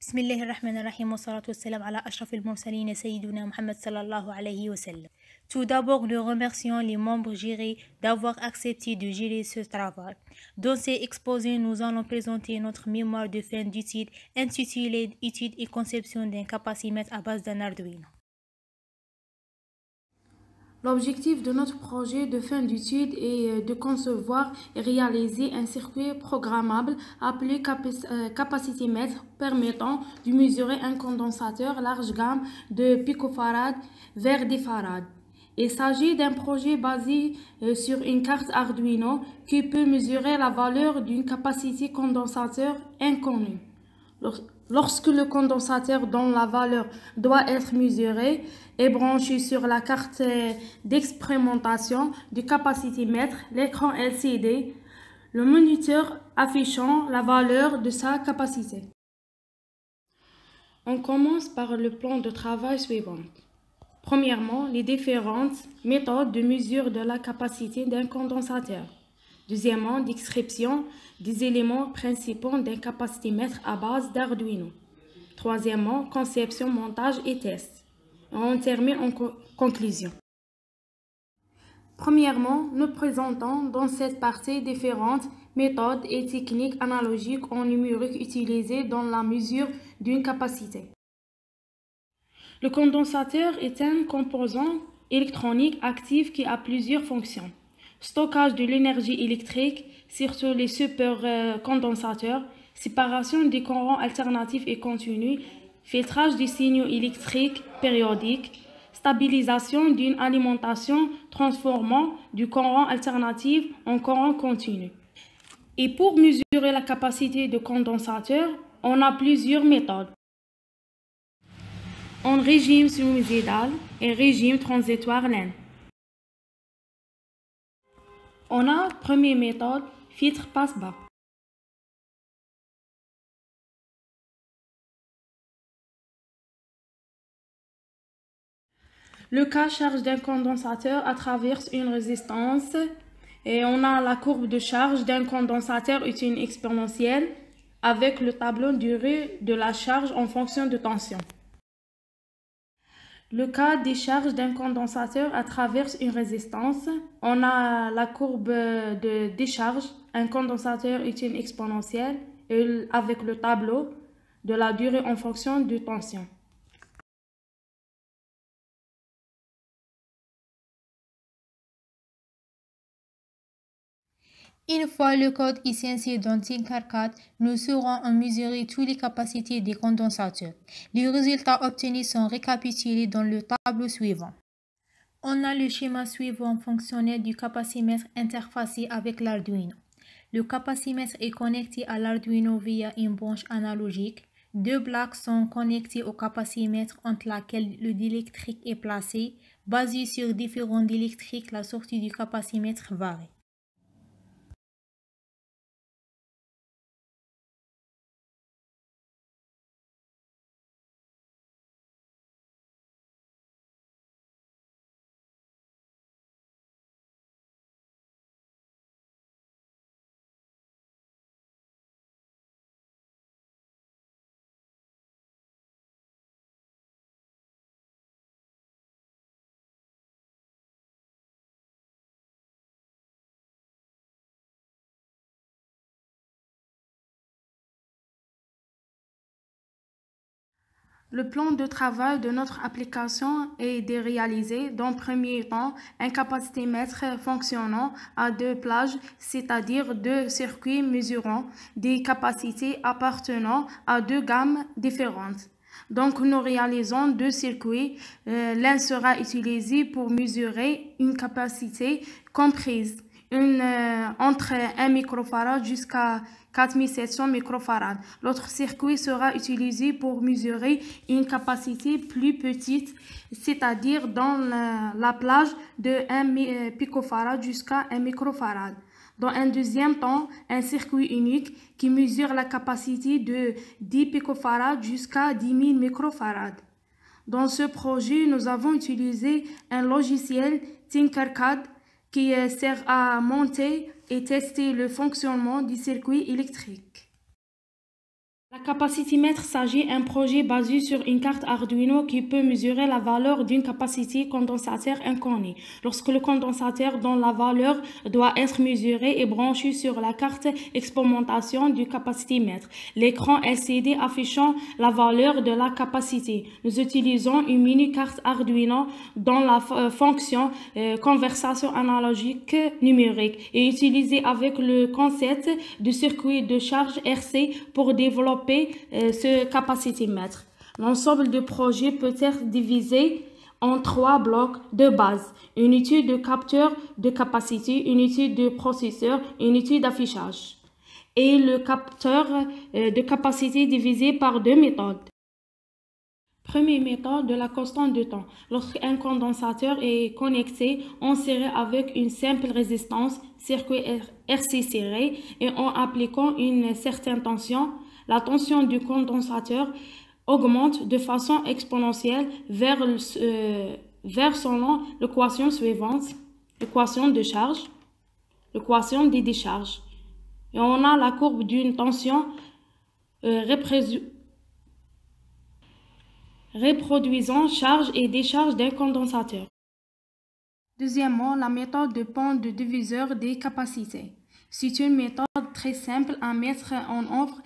بسم الله الرحمن الرحيم والصلاة والسلام على أشرف المرسلين سيدنا محمد صلى الله عليه وسلم. Tout d'abord, nous remercions les membres jurés d'avoir accepté de gérer ce travail. Dans ces exposés, nous allons présenter notre mémoire de fin d'études intitulée Étude et conception d'un capacimètre à base d'un Arduino. L'objectif de notre projet de fin d'études est de concevoir et réaliser un circuit programmable appelé capacitémètre permettant de mesurer un condensateur large gamme de picofarad vers des farad. Il s'agit d'un projet basé sur une carte Arduino qui peut mesurer la valeur d'une capacité condensateur inconnue. Lorsque le condensateur dont la valeur doit être mesurée est branché sur la carte d'expérimentation du capacitémètre, l'écran LCD, le moniteur affichant la valeur de sa capacité. On commence par le plan de travail suivant. Premièrement, les différentes méthodes de mesure de la capacité d'un condensateur. Deuxièmement, description des éléments principaux d'un capacitémètre à base d'Arduino. Troisièmement, conception, montage et test. On termine en conclusion. Premièrement, nous présentons dans cette partie différentes méthodes et techniques analogiques en numérique utilisées dans la mesure d'une capacité. Le condensateur est un composant électronique actif qui a plusieurs fonctions. Stockage de l'énergie électrique, surtout les supercondensateurs, séparation des courants alternatifs et continus, filtrage des signaux électriques périodiques, stabilisation d'une alimentation transformant du courant alternatif en courant continu. Et pour mesurer la capacité de condensateur, on a plusieurs méthodes. En régime sinusoïdal et régime transitoire lent. On a première méthode, filtre passe-bas. Le cas charge d'un condensateur traverse une résistance et on a la courbe de charge d'un condensateur est une exponentielle avec le tableau durée de la charge en fonction de tension. Le cas des charges d'un condensateur traverse une résistance, on a la courbe de décharge, un condensateur est une exponentielle avec le tableau de la durée en fonction de tension. Une fois le code essentiel dans Tinkercad, nous saurons en mesurer toutes les capacités des condensateurs. Les résultats obtenus sont récapitulés dans le tableau suivant. On a le schéma suivant fonctionnel du capacimètre interfacé avec l'Arduino. Le capacimètre est connecté à l'Arduino via une branche analogique. Deux plaques sont connectées au capacimètre entre laquelle le diélectrique est placé. Basé sur différents diélectriques, la sortie du capacimètre varie. Le plan de travail de notre application est de réaliser, dans le premier temps, un capacitémètre fonctionnant à deux plages, c'est-à-dire deux circuits mesurant des capacités appartenant à deux gammes différentes. Donc, nous réalisons deux circuits. L'un sera utilisé pour mesurer une capacité comprise entre 1 microfarad jusqu'à 4700 microfarads. L'autre circuit sera utilisé pour mesurer une capacité plus petite, c'est-à-dire dans la plage de 1 picofarad jusqu'à 1 microfarad. Dans un deuxième temps, un circuit unique qui mesure la capacité de 10 picofarads jusqu'à 10 000 microfarads. Dans ce projet, nous avons utilisé un logiciel Tinkercad qui sert à monter et tester le fonctionnement du circuit électrique. La Capacitimètre s'agit d'un projet basé sur une carte Arduino qui peut mesurer la valeur d'une capacité condensateur inconnue. Lorsque le condensateur dont la valeur doit être mesurée est branché sur la carte expérimentation du capacitimètre, l'écran LCD affichant la valeur de la capacité. Nous utilisons une mini-carte Arduino dont la fonction conversion analogique numérique est utilisée avec le concept de circuit de charge RC pour développer ce capacitimètre. L'ensemble du projet peut être divisé en 3 blocs de base: une unité de capteur de capacité, une unité de processeur, une unité d'affichage. Et le capteur de capacité divisé par 2 méthodes. Première méthode de la constante de temps. Lorsqu'un condensateur est connecté en série avec une simple résistance, circuit RC serré, et en appliquant une certaine tension, la tension du condensateur augmente de façon exponentielle vers selon l'équation suivante, l'équation de charge, l'équation des décharges. Et on a la courbe d'une tension reproduisant charge et décharge d'un condensateur. Deuxièmement, la méthode de pont de diviseur des capacités. C'est une méthode très simple à mettre en œuvre.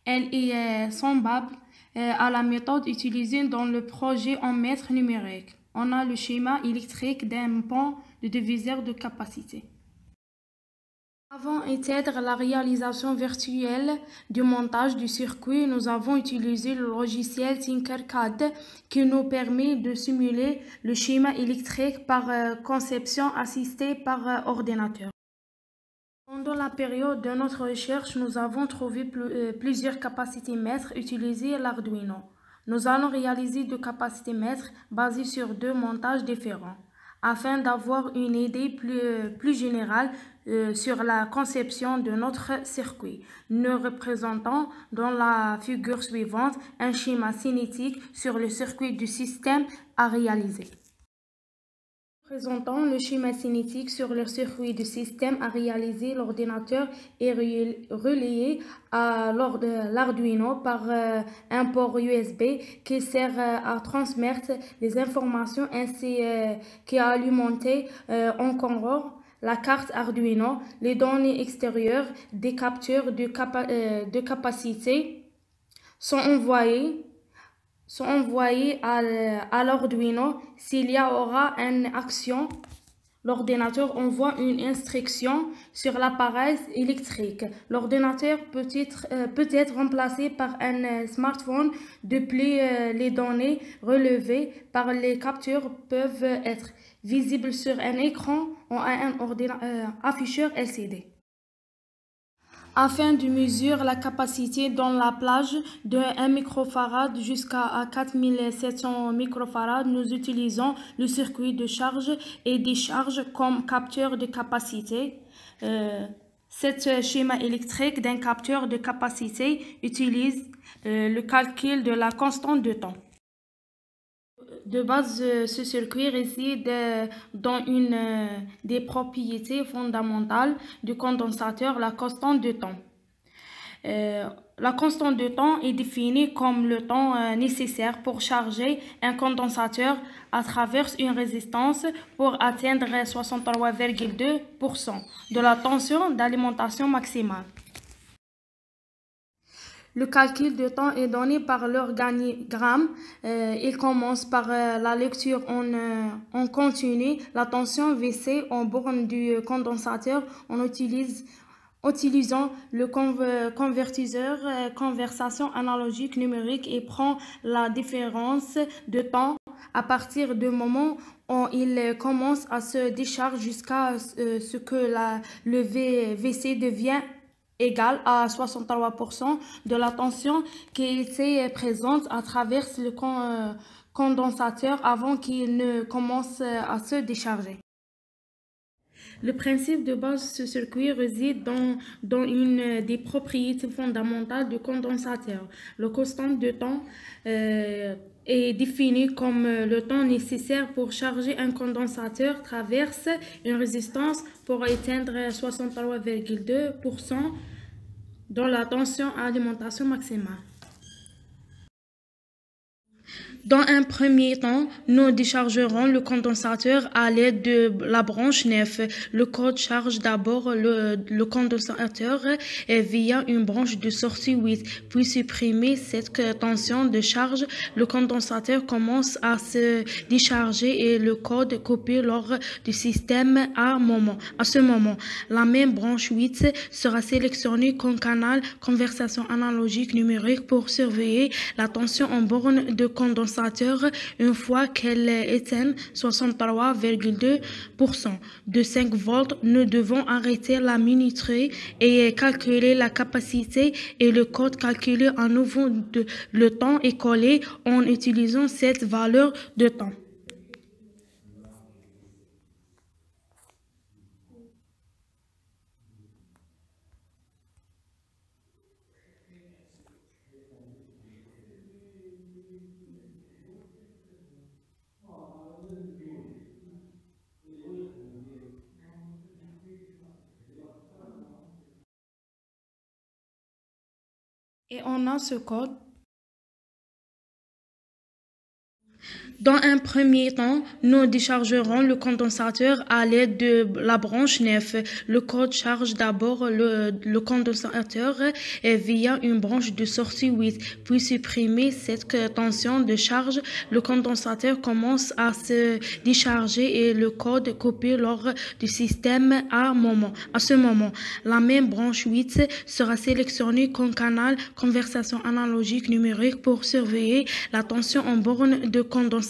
Elle est semblable à la méthode utilisée dans le projet en mètre numérique. On a le schéma électrique d'un pont de diviseur de capacité. Avant d'étendre la réalisation virtuelle du montage du circuit, nous avons utilisé le logiciel Tinkercad qui nous permet de simuler le schéma électrique par conception assistée par ordinateur. Pendant la période de notre recherche, nous avons trouvé plusieurs capacitimètres utilisés l'Arduino. Nous allons réaliser 2 capacitimètres basés sur 2 montages différents, afin d'avoir une idée plus générale sur la conception de notre circuit. Nous représentons dans la figure suivante un schéma cinétique sur le circuit du système à réaliser. Présentant le schéma cinétique sur le circuit du système à réaliser, l'ordinateur est relayé à l'Arduino par un port USB qui sert à transmettre les informations ainsi qu'à alimenter en courant la carte Arduino. Les données extérieures des capteurs de capacité sont envoyées à l'Arduino. S'il y aura une action, l'ordinateur envoie une instruction sur l'appareil électrique. L'ordinateur peut être remplacé par un smartphone. De plus, les données relevées par les capteurs peuvent être visibles sur un écran ou un afficheur LCD. Afin de mesurer la capacité dans la plage de 1 microfarad jusqu'à 4700 microfarad, nous utilisons le circuit de charge et décharge comme capteur de capacité. Ce schéma électrique d'un capteur de capacité utilise le calcul de la constante de temps. De base, ce circuit réside dans une des propriétés fondamentales du condensateur, la constante de temps. La constante de temps est définie comme le temps nécessaire pour charger un condensateur à travers une résistance pour atteindre 63,2% de la tension d'alimentation maximale. Le calcul de temps est donné par l'organigramme. Il commence par la lecture en continu, la tension VC en borne du condensateur en utilisant le convertisseur conversion analogique numérique et prend la différence de temps à partir du moment où il commence à se décharger jusqu'à ce que le VC devient égal à 63% de la tension qui était présente à travers le condensateur avant qu'il ne commence à se décharger. Le principe de base de ce circuit réside dans une des propriétés fondamentales du condensateur. La constante de temps est définie comme le temps nécessaire pour charger un condensateur traverse une résistance pour atteindre 63,2% dans la tension à alimentation maximale. Dans un premier temps, nous déchargerons le condensateur à l'aide de la branche 9. Le code charge d'abord le condensateur via une branche de sortie 8. Puis supprimer cette tension de charge, le condensateur commence à se décharger et le code coupé lors du système à ce moment. La même branche 8 sera sélectionnée comme canal conversation analogique numérique pour surveiller la tension en borne de condensateur. Une fois qu'elle éteint 63,2% de 5 volts, nous devons arrêter la minuterie et calculer la capacité et le code calculé à nouveau le temps écoulé en utilisant cette valeur de temps. Et on a ce code. Dans un premier temps, nous déchargerons le condensateur à l'aide de la branche 9. Le code charge d'abord le condensateur via une branche de sortie 8. Puis supprimer cette tension de charge, le condensateur commence à se décharger et le code coupé lors du système à ce moment. La même branche 8 sera sélectionnée comme canal conversation analogique numérique pour surveiller la tension en borne de condensateur.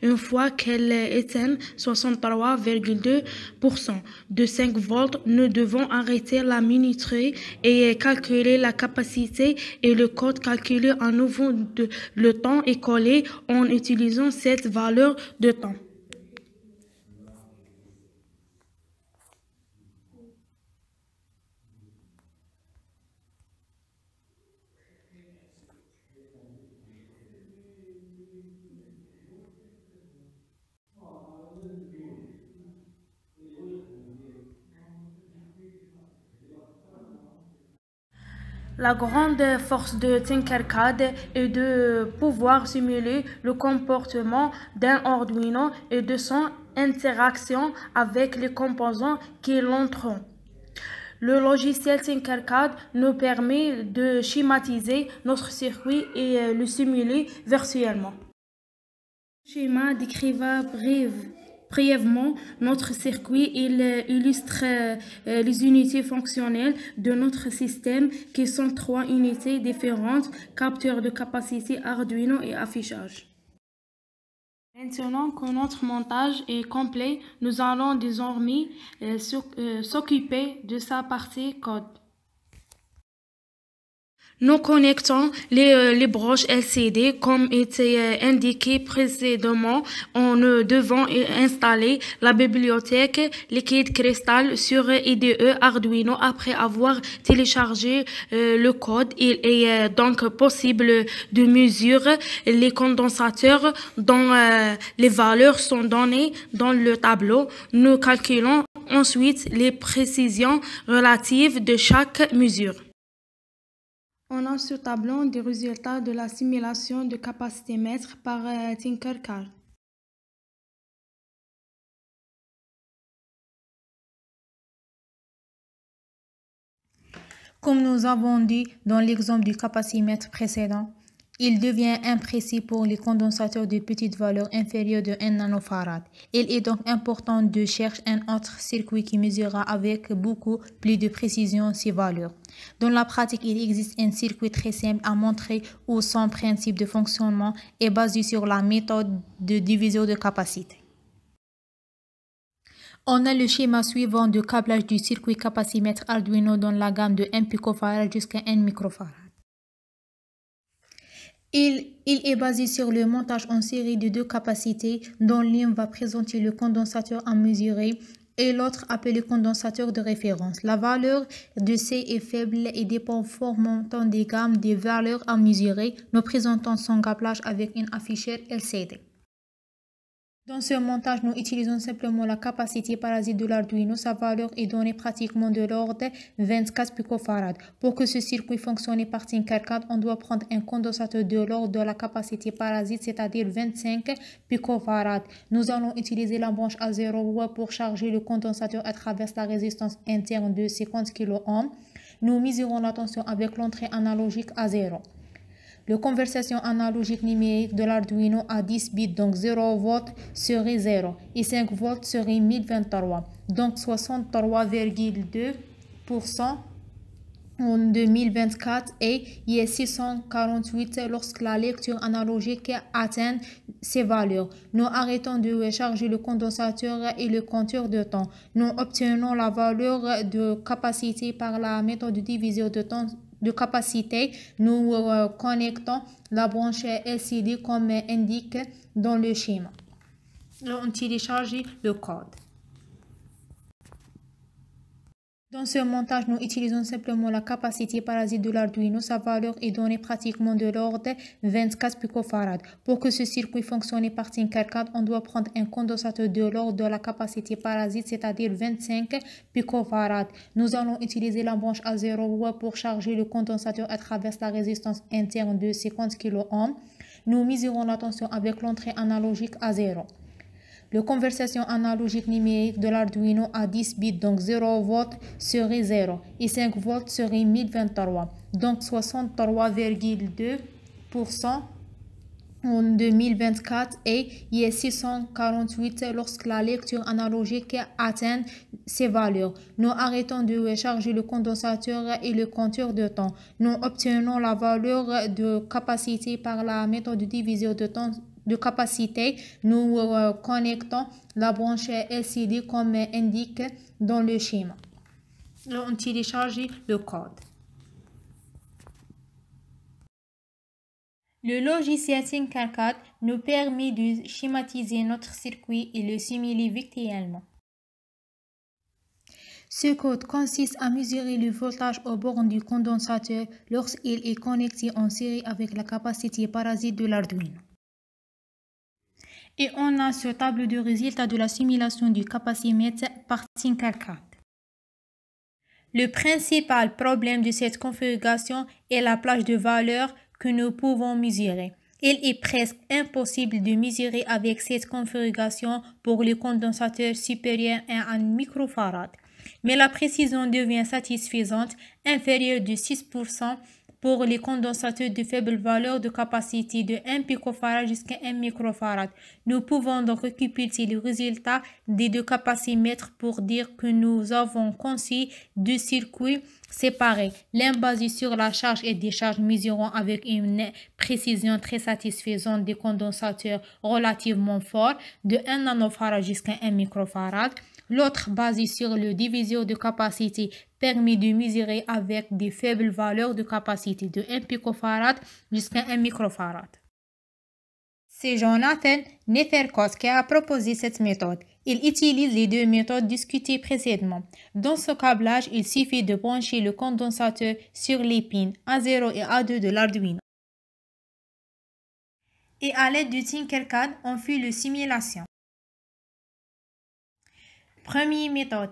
Une fois qu'elle éteint 63,2% de 5 volts, nous devons arrêter la minuterie et calculer la capacité et le code calculé à nouveau le temps écoulé en utilisant cette valeur de temps. La grande force de Tinkercad est de pouvoir simuler le comportement d'un Arduino et de son interaction avec les composants qui l'entourent. Le logiciel Tinkercad nous permet de schématiser notre circuit et le simuler virtuellement. Le schéma décrira brièvement notre circuit. Il illustre les unités fonctionnelles de notre système qui sont 3 unités différentes: capteur de capacité, Arduino et affichage. Maintenant que notre montage est complet, nous allons désormais s'occuper de sa partie code. Nous connectons les broches LCD comme était indiqué précédemment. Nous devons installer la bibliothèque Liquid Crystal sur IDE Arduino. Après avoir téléchargé le code, il est donc possible de mesurer les condensateurs dont les valeurs sont données dans le tableau. Nous calculons ensuite les précisions relatives de chaque mesure. On a ce tableau des résultats de la simulation de capacité-mètre par Tinkercad. Comme nous avons dit dans l'exemple du capacimètre précédent, il devient imprécis pour les condensateurs de petites valeurs inférieures de 1 nanofarad. Il est donc important de chercher un autre circuit qui mesurera avec beaucoup plus de précision ces valeurs. Dans la pratique, il existe un circuit très simple à montrer où son principe de fonctionnement est basé sur la méthode de division de capacité. On a le schéma suivant de câblage du circuit capacimètre Arduino dans la gamme de 1 picofarad jusqu'à 1 microfarad. Il est basé sur le montage en série de 2 capacités dont l'une va présenter le condensateur à mesurer et l'autre appelé condensateur de référence. La valeur de C est faible et dépend fortement des gammes des valeurs à mesurer. Nous présentons son câblage avec un afficheur LCD. Dans ce montage, nous utilisons simplement la capacité parasite de l'Arduino. Sa valeur est donnée pratiquement de l'ordre de 24 picofarads. Pour que ce circuit fonctionne par Tinkercad, on doit prendre un condensateur de l'ordre de la capacité parasite, c'est-à-dire 25 picofarads. Nous allons utiliser la branche A0 pour charger le condensateur à travers la résistance interne de 50 kΩ. Nous mesurons la tension avec l'entrée analogique à 0. La conversion analogique numérique de l'Arduino à 10 bits, donc 0 volts serait 0 et 5 volts serait 1023, donc 63,2% en 2024 et il est 648 lorsque la lecture analogique atteint ces valeurs. Nous arrêtons de charger le condensateur et le compteur de temps. Nous obtenons la valeur de capacité par la méthode de division de temps de capacité. Nous connectons la branche LCD comme indiqué dans le schéma. On télécharge le code. Dans ce montage, nous utilisons simplement la capacité parasite de l'Arduino. Sa valeur est donnée pratiquement de l'ordre de 24 picofarads. Pour que ce circuit fonctionne par Tinkercad, on doit prendre un condensateur de l'ordre de la capacité parasite, c'est-à-dire 25 picofarads. Nous allons utiliser la branche A0 pour charger le condensateur à travers la résistance interne de 50 kΩ. Nous mesurons la tension avec l'entrée analogique à 0. La conversion analogique numérique de l'Arduino à 10 bits, donc 0 volts serait 0 et 5 volts serait 1023, donc 63,2% en 2024 et il est 648 lorsque la lecture analogique atteint ces valeurs. Nous arrêtons de charger le condensateur et le compteur de temps. Nous obtenons la valeur de capacité par la méthode de division de temps de capacité. Nous connectons la branche LCD comme indiqué dans le schéma. On télécharge le code. Le logiciel Tinkercad nous permet de schématiser notre circuit et le simuler virtuellement. Ce code consiste à mesurer le voltage aux bornes du condensateur lorsqu'il est connecté en série avec la capacité parasite de l'Arduino. Et on a ce tableau de résultats de la simulation du capacimètre par Tinkercad. Le principal problème de cette configuration est la plage de valeurs que nous pouvons mesurer. Il est presque impossible de mesurer avec cette configuration pour les condensateurs supérieurs à 1 microfarad. Mais la précision devient satisfaisante, inférieure de 6% pour les condensateurs de faible valeur de capacité de 1 picofarad jusqu'à 1 microfarad. Nous pouvons donc récupérer le résultat des deux capacimètres pour dire que nous avons conçu deux circuits séparés, l'un basé sur la charge et décharge mesurant avec une précision très satisfaisante des condensateurs relativement forts de 1 nanofarad jusqu'à 1 microfarad. L'autre, basé sur le diviseur de capacité, permet de mesurer avec des faibles valeurs de capacité de 1 picofarad jusqu'à 1 microfarad. C'est Jonathan Neferkos qui a proposé cette méthode. Il utilise les deux méthodes discutées précédemment. Dans ce câblage, il suffit de brancher le condensateur sur les pins A0 et A2 de l'Arduino. Et à l'aide du Tinkercad, on fait la simulation. Première méthode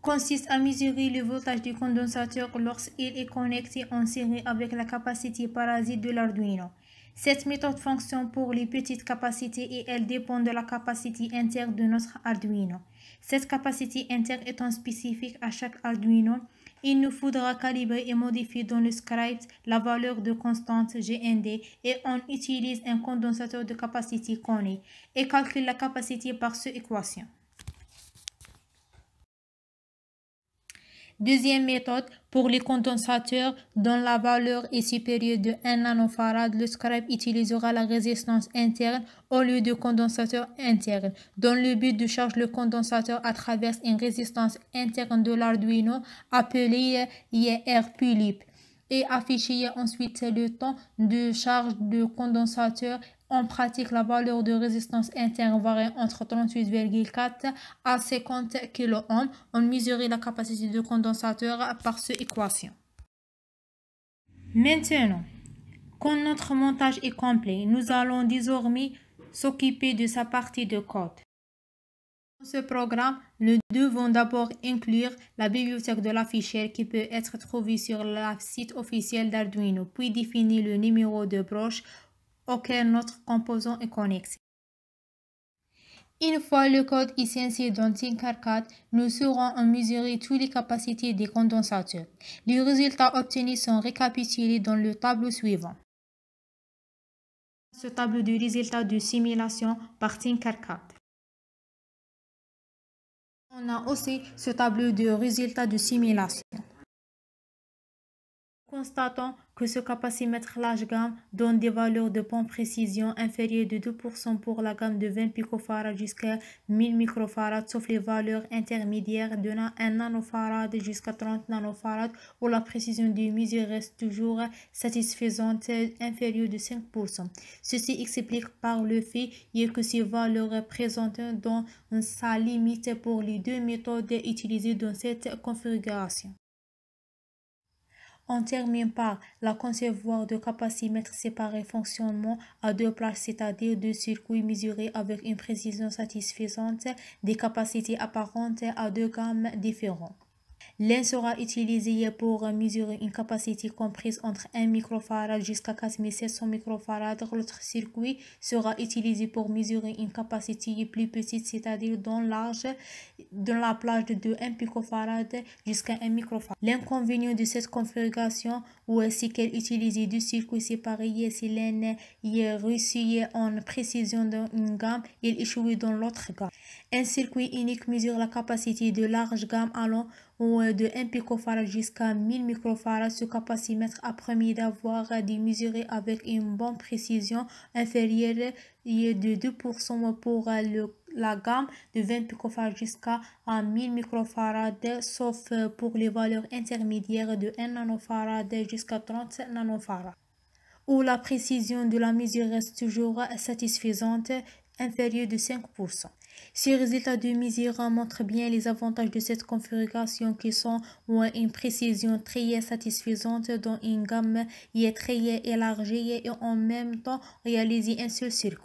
consiste à mesurer le voltage du condensateur lorsqu'il est connecté en série avec la capacité parasite de l'Arduino. Cette méthode fonctionne pour les petites capacités et elle dépend de la capacité interne de notre Arduino. Cette capacité interne étant spécifique à chaque Arduino, il nous faudra calibrer et modifier dans le script la valeur de constante GND et on utilise un condensateur de capacité connu et calcule la capacité par cette équation. Deuxième méthode, pour les condensateurs dont la valeur est supérieure de 1 nanofarad, le script utilisera la résistance interne au lieu de condensateur interne, dans le but de charger le condensateur à travers une résistance interne de l'Arduino appelée IR-PULIP et afficher ensuite le temps de charge du condensateur. En pratique, la valeur de résistance interne varie entre 38,4 à 50 kΩ. On mesure la capacité du condensateur par cette équation. Maintenant, quand notre montage est complet, nous allons désormais s'occuper de sa partie de code. Dans ce programme, nous devons d'abord inclure la bibliothèque de l'afficheur qui peut être trouvée sur le site officiel d'Arduino, puis définir le numéro de broche auquel notre composant est connecté. Une fois le code licencié dans Tinkercad, nous saurons en mesurer toutes les capacités des condensateurs. Les résultats obtenus sont récapitulés dans le tableau suivant. Ce tableau de résultats de simulation par Tinkercad. On a aussi ce tableau de résultats de simulation. Constatons que ce capacimètre large gamme donne des valeurs de bonne précision inférieures de 2% pour la gamme de 20 pF jusqu'à 1000 microfarad, sauf les valeurs intermédiaires de 1 nanofarad jusqu'à 30 nanofarad, où la précision des mesures reste toujours satisfaisante, inférieure de 5%. Ceci explique par le fait que ces valeurs présentent dans sa limite pour les deux méthodes utilisées dans cette configuration. On termine par la concevoir de capacimètres séparés fonctionnement à deux plages, c'est-à-dire deux circuits mesurés avec une précision satisfaisante des capacités apparentes à deux gammes différentes. L'un sera utilisé pour mesurer une capacité comprise entre 1 microfarad jusqu'à 4700 microfarad. L'autre circuit sera utilisé pour mesurer une capacité plus petite, c'est-à-dire dans la plage de 1 picofarad jusqu'à 1 microfarad. L'inconvénient de cette configuration c'est qu'elle utilise deux circuits séparés. Si l'un est réussi en précision dans une gamme, il échoue dans l'autre gamme. Un circuit unique mesure la capacité de large gamme allant de 1 picofarad jusqu'à 1000 microfarad. Ce capacimètre a permis d'avoir des mesurés avec une bonne précision inférieure de 2% pour la gamme de 20 picofarad jusqu'à 1000 microfarad, sauf pour les valeurs intermédiaires de 1 nanofarad jusqu'à 30 nanofarad, où la précision de la mesure reste toujours satisfaisante, inférieure de 5%. Ces résultats de mesure montrent bien les avantages de cette configuration qui sont une précision très satisfaisante dans une gamme très élargie et en même temps réaliser un seul circuit.